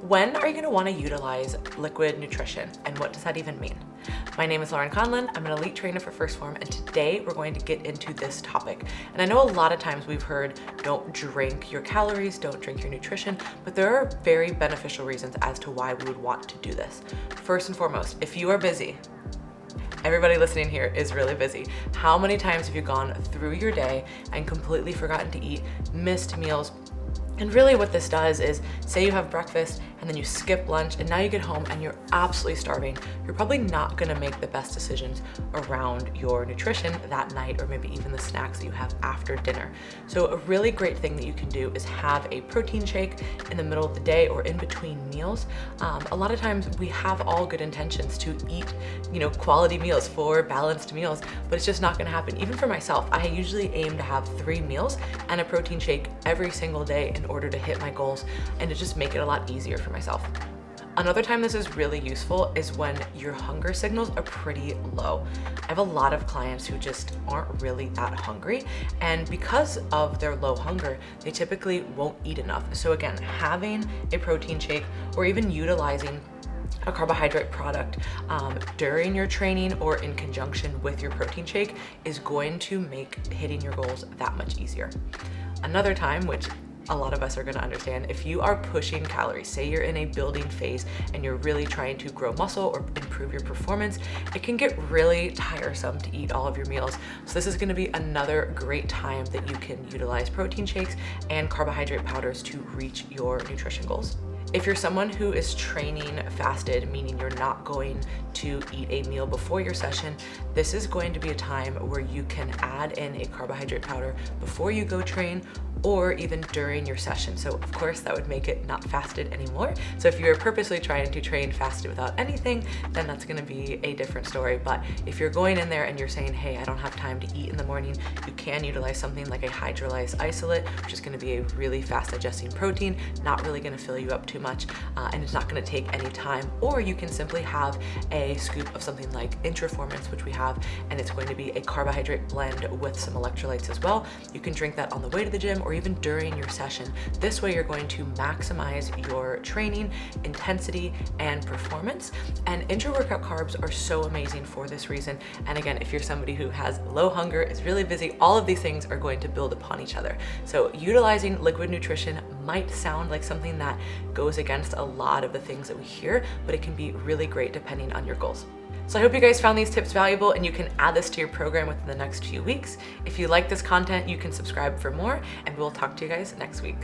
When are you going to want to utilize liquid nutrition, and what does that even mean? My name is Laurin Conlin. I'm an elite trainer for Phorm, and today we're going to get into this topic. And I know a lot of times we've heard, don't drink your calories, don't drink your nutrition, but there are very beneficial reasons as to why we would want to do this. First and foremost, if you are busy, everybody listening here is really busy. How many times have you gone through your day and completely forgotten to eat, missed meals? And really what this does is, say you have breakfast and then you skip lunch and now you get home and you're absolutely starving, you're probably not gonna make the best decisions around your nutrition that night, or maybe even the snacks that you have after dinner. So a really great thing that you can do is have a protein shake in the middle of the day or in between meals. A lot of times we have all good intentions to eat, quality meals, for balanced meals, but it's just not gonna happen. Even for myself, I usually aim to have 3 meals and a protein shake every single day in order to hit my goals and to just make it a lot easier for myself. Another time this is really useful is when your hunger signals are pretty low. I have a lot of clients who just aren't really that hungry, and because of their low hunger, they typically won't eat enough. So again, having a protein shake or even utilizing a carbohydrate product during your training or in conjunction with your protein shake is going to make hitting your goals that much easier. Another time, which a lot of us are going to understand, if you are pushing calories, say you're in a building phase and you're really trying to grow muscle or improve your performance, it can get really tiresome to eat all of your meals. So this is going to be another great time that you can utilize protein shakes and carbohydrate powders to reach your nutrition goals. If you're someone who is training fasted, meaning you're not going to eat a meal before your session, this is going to be a time where you can add in a carbohydrate powder before you go train or even during your session. So of course that would make it not fasted anymore. So if you're purposely trying to train fasted without anything, then that's gonna be a different story. But if you're going in there and you're saying, hey, I don't have time to eat in the morning, you can utilize something like a hydrolyzed isolate, which is gonna be a really fast digesting protein, not really gonna fill you up too much, and it's not gonna take any time. Or you can simply have a scoop of something like Intraformance, which we have, and it's going to be a carbohydrate blend with some electrolytes as well. You can drink that on the way to the gym or even during your session. This way you're going to maximize your training, intensity, and performance. And intra-workout carbs are so amazing for this reason. And again, if you're somebody who has low hunger, is really busy, all of these things are going to build upon each other. So utilizing liquid nutrition might sound like something that goes against a lot of the things that we hear, but it can be really great depending on your goals. So I hope you guys found these tips valuable and you can add this to your program within the next few weeks. If you like this content, you can subscribe for more, and we'll talk to you guys next week.